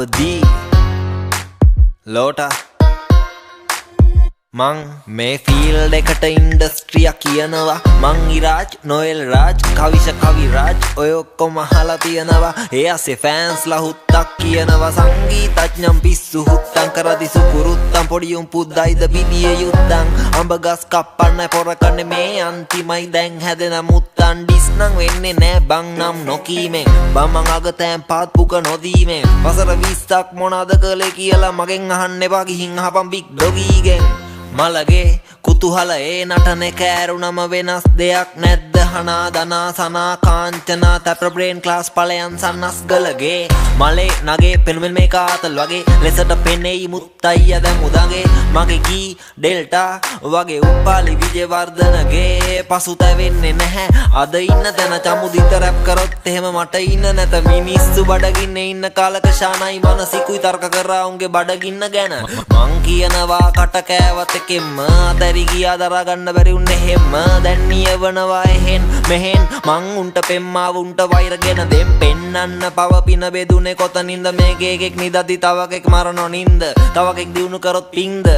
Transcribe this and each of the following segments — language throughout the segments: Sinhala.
අවදී ලෝට මං මේ ෆීල්ඩ් එකට ඉන්ඩස්ට්‍රියක් කියනවා මං ඉරාජ් නොයල් රාජ් කවිෂ කවිරාජ් ඔය ඔක්කොම අහලා තියෙනවා ඒ අස්සේ ෆෑන්ස්ලා හුත්තක් කියනවා සංගීතඥම් පිස්සු හුත්තම් කරදි සුකුරුත්තම් පොඩි උන් පුද්දයිද පිටියේ යුත්තම් අඹ ගස් කප්පන්න පොරකන්නේ මේ අන්තිමයි දැන් හැදෙන මුත්තන් ඩිස් නම් වෙන්නේ නෑ බං නම් නොකීමෙන් බම්මන් අගතෑන් පාත් පුක නොදීමෙන් වසර 20ක් මොනවද කළේ කියලා මගෙන් අහන්න එපා ගිහින් අහපන් බිග් ඩොගීගෙන් මලගේ කුතුහල ඒ නටනේ කෑරුනම වෙනස් දෙයක් නැද්ද හනා දනා සනා කාංචනා තැප්‍ර බ්‍රේන් ක්ලාස් පලයන් සන්නස් ගලගේ මලේ නගේ පෙනුමෙන් මේ කාතල් වගේ ලෙසට පෙනෙයි මුත්තයිය දැන් උදගේ මගේ කී ඩෙල්ටා වගේ උපාලි විජේවර්ධනගේ පසුතැවෙන්නේ නැහැ අද ඉන්න තැන චමුදිත රැප් කරොත් එහෙම මට ඉන්න නැත මිනිස්සු බඩගින්නේ ඉන්න කාලක ශානයි මනසිකුයි තර්ක කරා උන්ගේ බඩගින්න ගැන මං කියනවා කට කෑවත් එකෙන්ම අතැරි ගියා දරා ගන්න බැරි උන්නේ හැම දැන් නියවනවා එහෙන් මෙහෙන් මං උන්ට පෙම්මාව උන්ට වෛරගෙන දෙම් පෙන්නන්න පව පින බෙදුනේ කොතනින්ද මේකේ එකෙක් නිදති තව එකෙක් මරනෝ නින්ද තව එකෙක් දිනු කරොත් පින්ද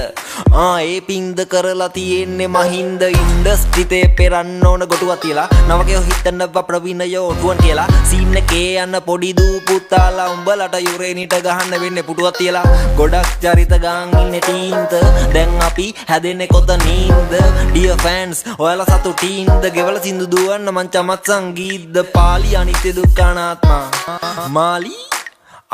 ඒ පින්ද කරලා තියෙන්නේ මහින්ද ඉන්ඩස්ට්‍රිතේ පෙරන්න ඕන ගොටුවක් තියලා නවකයෝ හිතන්න ප්‍රවීණයෝ ඔටුවන් කියලා සීන් එකේ යන පොඩි දූ පුතාලා උඹලට යුරේනිට ගහන්න වෙන්නේ පුටුවක් තියලා ගොඩක් චරිත ගාන් ඉන්නේ ටීන්ත දැන් අපි හැදෙන්නේ කොතනින්ද ඩියර් ෆෑන්ස් ඔයාලා සතුටින්ද ගෙවල සින්දු දුවන්න මං චමත් සංගීත පාලි අනිත්‍ය දුක්ඛ අනාත්මා මාලි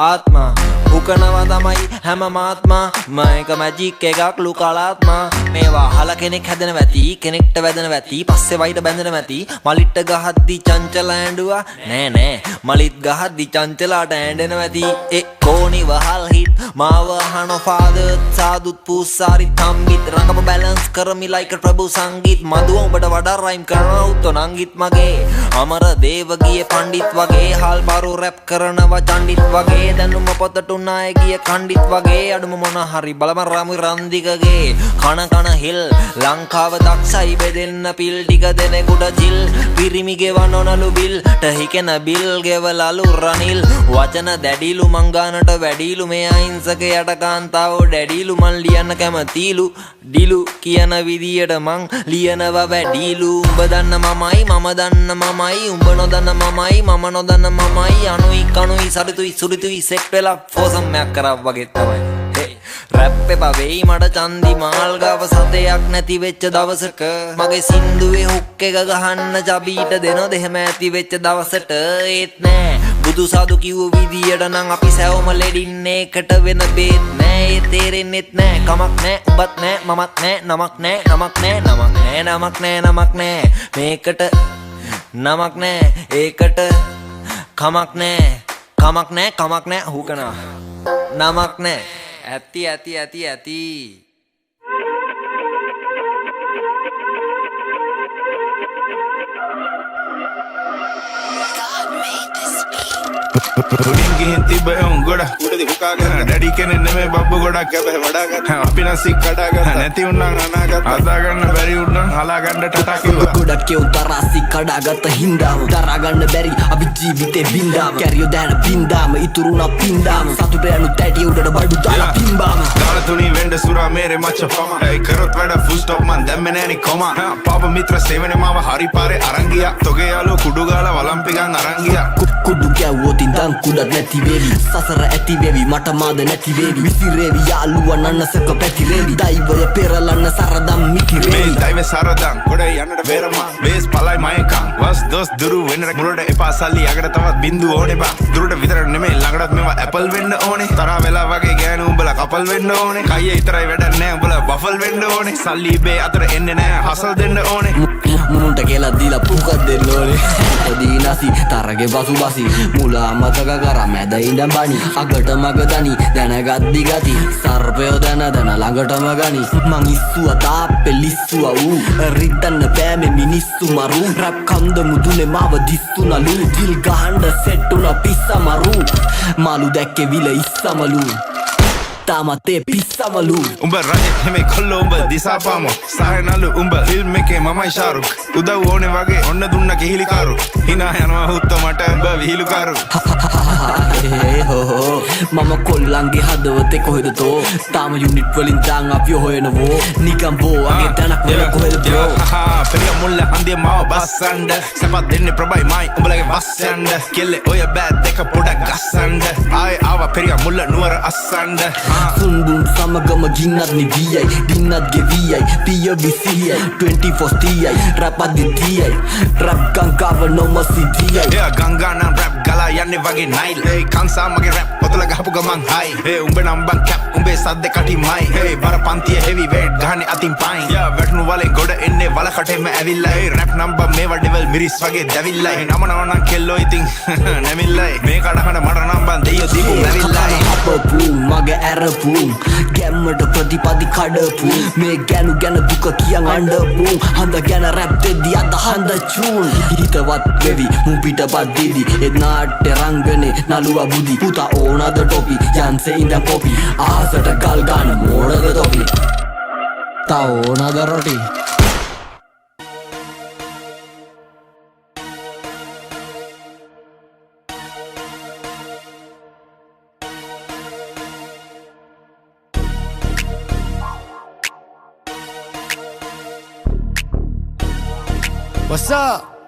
ආත්මා උකනවා තමයි හැම මාත්මා මයක මැජික් එකක් ලුකලාත්මා මේවා අහලා කෙනෙක් හැදෙන වැති කෙනෙක්ට වැදෙන වැති පස්සේ වයිට බැඳෙන වැති මලිට ගහද්දි චංචල ඇඬුවා නෑ නෑ මලිත් ගහද්දි චංචලාට ඇඬෙන වැති ඒ කෝණි වහල් හිත් මාව අහන ෆාදර් සාදුත් පූසාරි තම්බිත් රංගම බැලන්ස් කරමි ලයික් ප්‍රභු සංගීත් මදුව උඹට වඩා රයිම් කරනවා උත්තෝ නංගිත් මගේ අමර දේව ගියේ පණ්ඩිත් වගේ හාල් බාරු රැප් කරනවා චණ්ඩිත් වගේ දැනුම පොතට උනාය ගිය කණ්ඩිත් වගේ අඩුම මොන හරි බලම රාමු රන්දිකගේ කන හිල් ලංකාව දක්ෂයි බෙදෙන්න පිල් ටික දෙනෙකුට ජිල් පිරිමි ගෙවනොනලු බිල් ටහිකෙන බිල් ගෙවලලු රනිල් වචන දැඩිලු මංගානට වැඩිලු මේ අහිංසක යට කාන්තාවෝ ඩැඩිලු මන් ලියන්න කැමතිලු ඩිලු කියන විදියට මං ලියනවා වැඩිලු උඹ දන්න මමයි මම දන්න මමයි උඹ නොදන්න මමයි මම නොදන්න මමයි අනුයි කනුයි සරිතුයි සුරිතුයි සෙට් වෙලා ෆෝසම්යක් කරා වගේ තමයි රැප් එපා වෙයි මට චන්දි මාල් ගාව සතයක් නැති වෙච්ච දවසක මගේ සින්දුවේ හුක් එක ගහන්න චබීට දෙනොත් එහෙම ඇති වෙච්ච දවසට ඒත් නෑ බුදු සාදු කිව්ව විදියට නම් අපි සෑවම ලෙඩින්නේ එකට වෙන බේත් නෑ ඒ තේරෙන්නෙත් නෑ කමක් නෑ උඹත් නෑ මමත් නෑ නමක් නෑ නමක් නෑ නමක් නෑ නමක් නෑ නමක් නෑ මේකට නමක් නෑ ඒකට කමක් නෑ කමක් නෑ කමක් නෑ හුකනවා නමක් නෑ ඇති උඩින් ගිහින් තිබ්බ එවුන් ගොඩක් උඩදී හුකාගෙන ඩැඩි කෙනෙක් නෙමෙයි බබ්බු ගොඩක් හැබැයි වඩා ගන්න අපි නැසික් කඩා ගන්න නැති උන්නම් අනාගත අදා ගන්න බැරි උන්නම් හලා ගන්න ටටා කිව්වා ගොඩක් එවුන් තරාසි කඩාගත්ත හින්දාම දරා ගන්න බැරි අපි ජීවිතේ වින්දාම කැරියෝ දැන බින්දාම ඉතුරුනා පින්දාම සතුට යනු තැටි උඩට බඩු දාලා පින්බාම දාලා තුනි වෙන්න සුරා මේරේ මච්ච පම ඒ කරොත් වැඩ ෆුල් ස්ටොප් මන් දැම්මේ නෑනි කොම පාප මිත්‍ර සේවනේ මාව හරි පාරේ අරන් ගියා තොගේ යාළුවෝ කුඩු ගාලා වලම්පි ගන් අරන් ගියා කුඩු ගැව්වොත් ඉඳන් කුඩක් නැති වේවි සසර ඇති වේවි මට මාද නැති වේවි විසිරේවි යාළුවා නන්නසක පැතිරේවි දෛවය පෙරලන්න සරදම් මිකිරේවි මේ දෛවය සරදම් ගොඩ යන්නට බේරමා වේස් පලයි මයකම් වස් දොස් දුරු වෙන්න මුලට එපා සල්ලි යකට තවත් බින්දුව ඕනේ බා දුරට විතර නෙමෙයි ළඟටත් මේවා ඇපල් වෙන්න ඕනේ තරහ වෙලා වගේ ගෑනු උඹලා කපල් වෙන්න ඕනේ කයියේ විතරයි වැඩක් නෑ උඹලා බෆල් වෙන්න ඕනේ සල්ලි බේ අතර එන්නේ නෑ හසල් දෙන්න ඕනේ මුනුන්ට කියලා දීලා පුකක් දෙන්න ඕනේ දීනසි තරගේ බසුබසි මුලා මතක කරා මැද ඉඳන් බනි අගට මග දනි දැනගත් දිගති සර්පයෝ දැන ළඟටම ගනි මං ඉස්සුවා තාප්පේ ලිස්සුවා ඌ රිද්දන්න බෑ මේ මිනිස්සු මරු රැප් කන්ද මුදුනේ මාව දිස්සුනලු දිල් ගහන්න සෙට් උනා පිස්සමරු මාළු දැක්කේ විල ඉස්සමලු තාමත් ඒ පිස්සමලු උඹ රජෙක් නෙමෙයි කොල්ලෝ උඹ දිසාපාමෝ සායනලු උඹ ෆිල්ම් එකේ මමයි ශාරුක් උදව් ඕනේ වගේ ඔන්න දුන්න කිහිලිකාරු hina යනවා හුත්ත මට උඹ විහිළුකාරු මම කොල්ලන්ගේ හදවතේ කොහෙද තෝ තාම යුනිට් වලින් දාන් අපි හොයනවෝ නිකම් බෝවගේ තැනක් වල කොහෙද බ්‍රෝ පෙරිය මුල්ල හන්දිය මාව බස්සන්ඩ සැපත් දෙන්නේ ප්‍රබයි මයි උඹලගේ වස්සන්ඩ කෙල්ලෙ ඔය බෑත් දෙක පොඩක් ගස්සන්ඩ ආය ආව පෙරිය මුල්ල නුවර අස්සන්ඩ සුන්බුන් සමගම ගින්නත් නිවියයි දින්නත් ගෙවියයි පිය විසියයි 24 ස්තියයි රැප් අදිතියයි රැප් ගංගාව නොමසිදියයි එයා ගංගා නම් රැප් ගලා යන්නේ වගේ නයිල් ඒ කංසා මගේ රැප් පොතල ගහපු ගමන් හයි ඒ උඹ නම් බං කැප් උඹේ සද්ද කටිමයි ඒ බර පන්තිය හෙවි වේට් ගහන්නේ අතින් පයින් යා වැටුණු වලේ ගොඩ එන්නේ වල කටෙම ඇවිල්ලා ඒ රැප් නම්බර් මේවා ඩෙවල් මිරිස් වගේ දැවිල්ලා ඒ නම නම් කෙල්ලෝ ඉතින් නැමිල්ලයි මේ කඩහන මට නම් බං දෙයියෝ දීපු නැවිල්ලයි අපපු මගේ ඇරපු ගැම්මට ප්‍රතිපදි කඩපු මේ ගැනු ගැන දුක කියන් අඬපු හඳ ගැන රැප් දෙද්දි අද හඳ චූන් හිතවත් වෙවි මුන් පිටපත් දිදි ඒ නාට්‍ය රංගනේ නළුවා බුදි පුතා ඕනද ටොපි යන්සේ ඉඳන් කොපි ආසට ගල් ගන්න මෝඩද තොපි තා ඕනද රොටි What's up?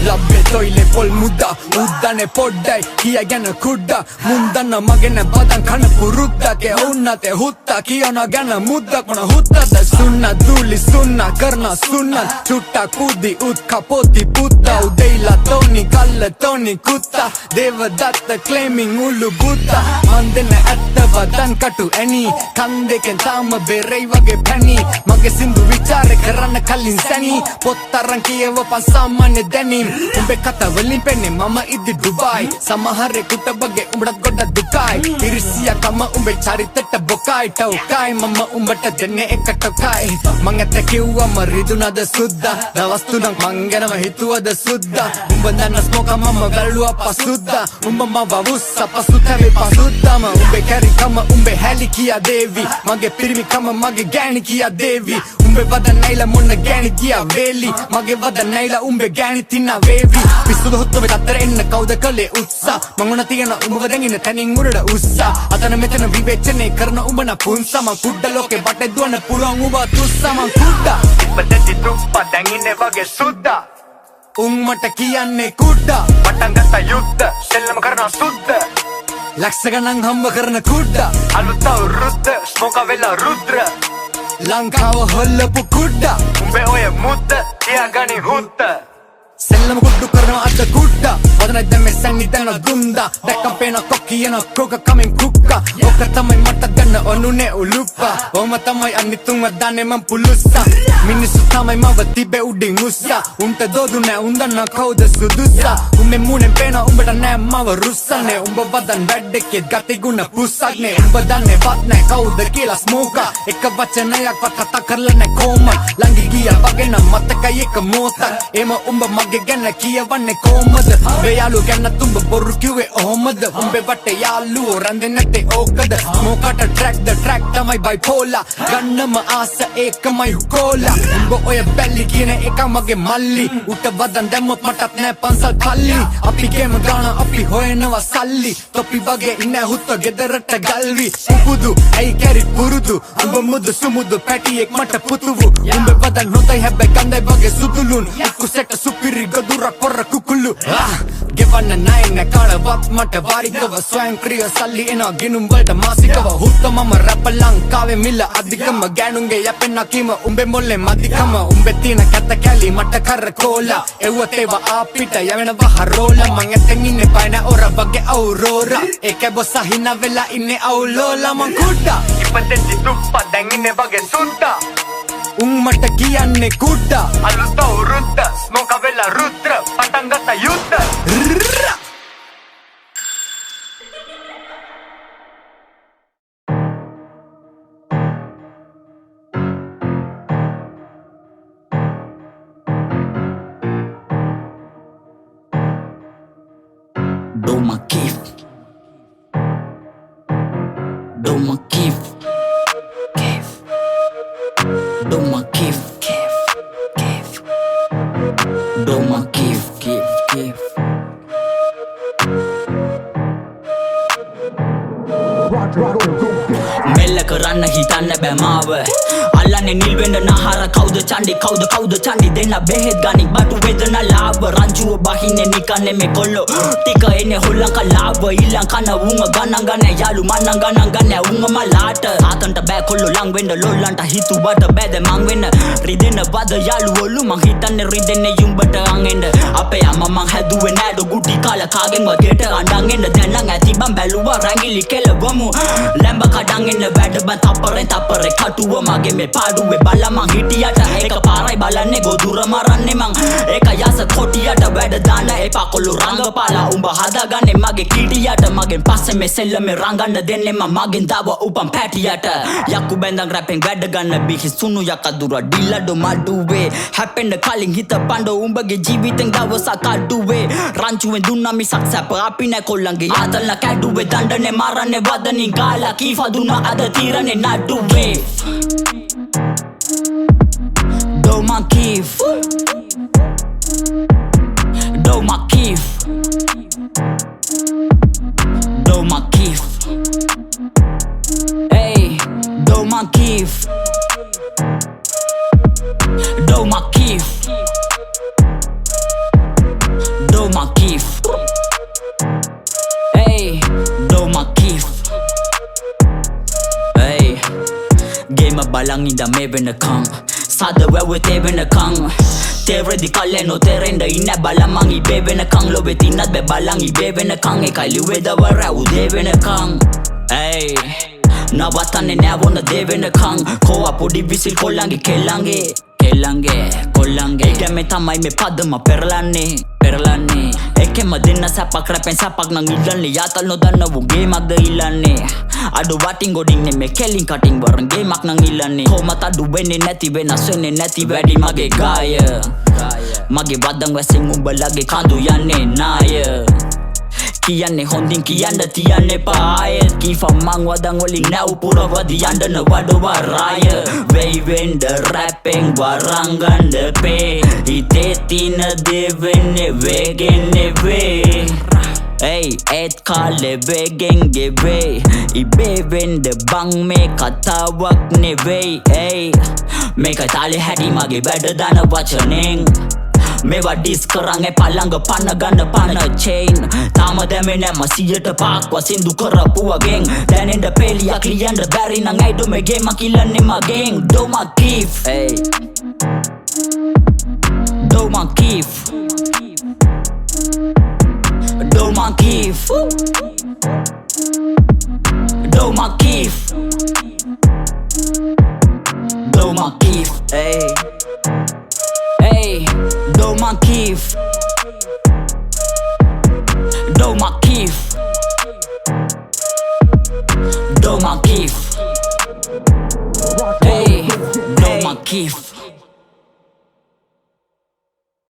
ලබ්බේ තොයිලේ පොල් මුද්දා උද්දනේ පොඩ්ඩයි කිය ගැන කුඩ්ඩා මුන්දන්න මගෙන බදන් කන පුරුද්දගේ උන්නතේ හුත්තා කියන ගැන මුද්දක් මොන හුත්තද සුන්න දූලි සුන්න කරන සුන්න චුට්ටා කුදි උත් කපෝති පුත්තා උදෙයිලා තෝනි කල්ල තෝනි කුත්තා දේවදත්ත ක්ලේමින් උළු බුත්තා මන් දෙන්න ඇත්ත වදන් කටු ඇනි කන් දෙකෙන් තාම බෙරෙයි වගේ පැණි මගේ සින්දු විචාරේ කරන්න කලින් සැනි පොත්තරන් කියවපන් සාමාන්‍ය දැනීම් උඹේ කතා වලින් පෙන්නේ මම ඉදි ඩුබායි සමහරෙකුට බගේ උඹට ගොඩක් දුකයි ඉරිසියා කම උඹේ චරිතට බොකයි ටවුකයි මම උඹට දෙන්නේ එක ටොකයි මං ඇත්ත කිව්වම රිදුනද සුද්දා දවස් තුනක් මං ගැනම හිතුවද සුද්දා උඹ දන්න ස්මෝක මම වැළුවා පසුද්දා උඹ මව වුස්ස පසුතැවේ පසුද්දාම උඹේ කැරිකම උඹේ හැලි කියා දේවි මගේ පිරිමිකම මගේ ගෑණි කියා දේවි උඹේ වද නැයිලා මොන ගෑණි කියා වේලි මගේ වද නැයිලා උඹේ ගෑණි තින්නා වේවි පිස්සුද හොත්තොවේ අතර එන්න කවුද කලේ උත්සා මං උන තියන උඹව දැන් තනින් උරට උස්සා අතන මෙතන විවේචනය කරන උඹන පුන්සා මං කුඩ ලෝකේ බටේ දුවන්න පුළුවන් උඹ තුස්සා මං කුඩා ඉපදෙති තුප්පා දැන් ඉන්නේ වගේ සුද්දා උන් මට කියන්නේ කුඩා පටන් ගත්ත යුද්ධ සෙල්ලම කරනවා සුද්ද ලක්ෂ ගණන් හම්බ කරන කුඩා අලුත් අවුරුද්ද ස්මෝක වෙලා රුද්‍ර ලංකාව හොල්ලපු කුඩා උඹේ ඔය මුද්ද තියාගනි හුත්ත සෙල්ලම කුඩු කරනවා අද කුඩා වදන දැම්මේ සැන්නි දැන දුන්දා දැක්කම් පේන කොකියන කෝක කමෙන් කුක්කා ඕක තමයි මට දැන්න ඔනුනේ උලුප්පා ඔහම තමයි අනිතුන්ව දාන්නේ මං පුලුස්සා මිනිස්සු තමයි මව තිබේ උඩින් උස්සා උන්ට දෝදු නෑ උන්දන්න කවුද සුදුස්සා උඹේ මූණෙන් පේන උඹට නෑ මව රුස්සන්නේ උඹ වදන් වැඩකේ ගති ගුණ පුස්සක්නේ උඹ දන්නේ වත් නෑ කවුද කියලා ස්මෝකා එක වචනයක් වත් කතා කරලා නෑ කොහොම ලංගි ගියා වගේ නම් මතකයි එක මොහොතක් එම උඹ මගේ ගැන කියවන්නේ කොහොමද මේ යාළු ගැන තුඹ බොරු කිව්වේ ඔහොමද උඹේ වටේ යාළුවෝ රැඳෙන්නේ නැත්තේ ඕකද ස්මෝකට ට්‍රැක් තමයි බයිපෝලා ගන්නම ආස ඒකමයි හුකෝලා උඹ ඔය බැල්ලි කියන එක මගේ මල්ලි උට වදන් දැම්මොත් මටත් නෑ පන්සල් පල්ලි අපි ගේම ගාන අපි හොයනවා සල්ලි තොපි වගේ ඉන්නේ හුත්ත ගෙදරට ගල්වි පුපුදු ඇයි කැරි පුරුදු උඹ මුදු සුමුදු පැටියෙක් මට පුතුවු උඹ වදන් නොතයි හැබැයි ගන්දයි වගේ සුදුලුන් කුසෙට සුපිරි ගොදුර කොර කුකුළු ගෙවන්න නෑ නෑ කාලවත් මට වාරිකව ස්වයංක්‍රීය සල්ලි එනවා ගිනුම් වලට මාසිකව හුත්ත මම රැප ලංකාවේ මිල අධිකම ගෑනුන්ගේ යැපෙන්න කීම උඹේ මොල්ලේ මදිකම උඹේ තියෙන කැත කැලි මට කරකෝලා එව්වත් ඒවා අපිට යවෙනවා හරෝලා මං ඇතෙන් ඉන්නේ පයින ඔර වගේ අවුරෝරා ඒකේ බොස්ස හින වෙලා ඉන්නේ අවුලෝලා මං කුඩා ඉපදෙති තුප්පා දැන් ඉන්නේ වගේ සුද්දා උන් මට කියන්නේ කුඩා අලුත් අවුරුද්ද ස්මෝක වෙලා රුද්‍ර පටන් ගත්ත යුද්ධ Doma Kif Doma Kif Kif Doma Kif Kif Kif Doma Kif Kif Kif මෙල්ල කරන්න හිතන්න බැමාව අල්ලන්නේ නිල් වෙන්න නහර කවුද චණ්ඩි දෙන්න බෙහෙත් ගනික් බටු වේදනා ලාභ රංචුව බහින්නේ නිකන්නේ මේ කොල්ලෝ ටික එන්නේ හොල්ලන් කලාව ඊලං කන උංග ගණන් ගන්න යාළු මන්නන් ගණන් ගන්න උංග මලාට ආතන්ට බෑ කොල්ලෝ ලං වෙන්න ලොල්ලන්ට හිතුවට බෑද මං වෙන්න රිදෙන්න බද යාළුවොලු මං හිතන්නේ රිදෙන්නේ යුඹට අංගෙන්න අපේ අම්මා මං හැදුවේ නෑඩ ගුටි කාලා කාගෙන් වගේට අඬන් එන්න දැන් නම් ඇති බං බැලුවා රැඟිලි කෙලවමු ලැම්බ කඩන් එන්න වැඩ බං තප්පරේ කටුව මගේ මේ පාඩුවේ බල්ලා මං හිටියට ඒක පාරයි බලන්නේ ගොදුර මරන්නේ මං ඒක යස කොටියට වැඩ දාන්න එපා කොල්ලෝ රංගපාලා උඹ හදාගන්නේ මගේ කීටියට මගෙන් පස්සේ මේ සෙල්ලමේ රංගන්න දෙන්නේ මං මගෙන් දාව උපන් පැටියට යක්කු බැඳන් රැපෙන් වැඩ ගන්න බිහි සුණු යකදුර ඩිල්ලඩෝ මඩුවේ හැපෙන්න කලින් හිත පඬ උඹගේ ජීවිතෙන් දවසක් අඩුවේ රංචුවෙන් දුන්නා මිසක් සැප අපි නැ කොල්ලන්ගේ ආතල්න කැඩුවේ දණ්ඩනේ මරන්නේ වදනින් ගාලා කීෆා දුන්නා අද තීරනේ නඩුවේ Do my keef Do my keef Do my keef Hey Do my keef Do my keef Do my keef Hey Do my keef Hey Game balang inda me venakang Sada wewe te venakang Teredi kale no terenda ina balamang ibe venakang Lo betinat be balang ibe venakang Ekai liwe da wara ude venakang Hey Nawatane navona de venakang Koa podi visil kolange kelange Kolange Ege me tamai me padama perlane Eke madina sapak rapen sapak nang ilanne Yatal no dana wo gemak da ilanne Ado wating goding ne me kelling cutting bareng gemak nang ilanne Koma tadu bene neti bena sene neti wedi mage gaya Mage badang wesing umbalage kandu yanne naya Kiyanne honding kiyanne tiyanne paaya Kifa mang wadang waling nau pura wadi yanda na wado waraya Wey wende rapping warangande pe Itetina devene wegene we Hey, et kale wegenge we Ibe wende bang me katawak ne we Hey, me katale hadi mage better than a watching මේවා ඩිස් කරන් එපා ළඟ පන ගන්න පන චේන් තාම දැමේ නැම 100ට පාක්ව සින්දු කරපු වගෙන් දැනෙන්න පෙලියක් ලියන්න බැරි නම් ඇයිද මේ ගේම කිලන්නේ මගෙන් Do my keef hey Do my keef Do my keef Do my keef Do my keef hey Hey, do my keef Do my keef Do my keef Hey, do my keef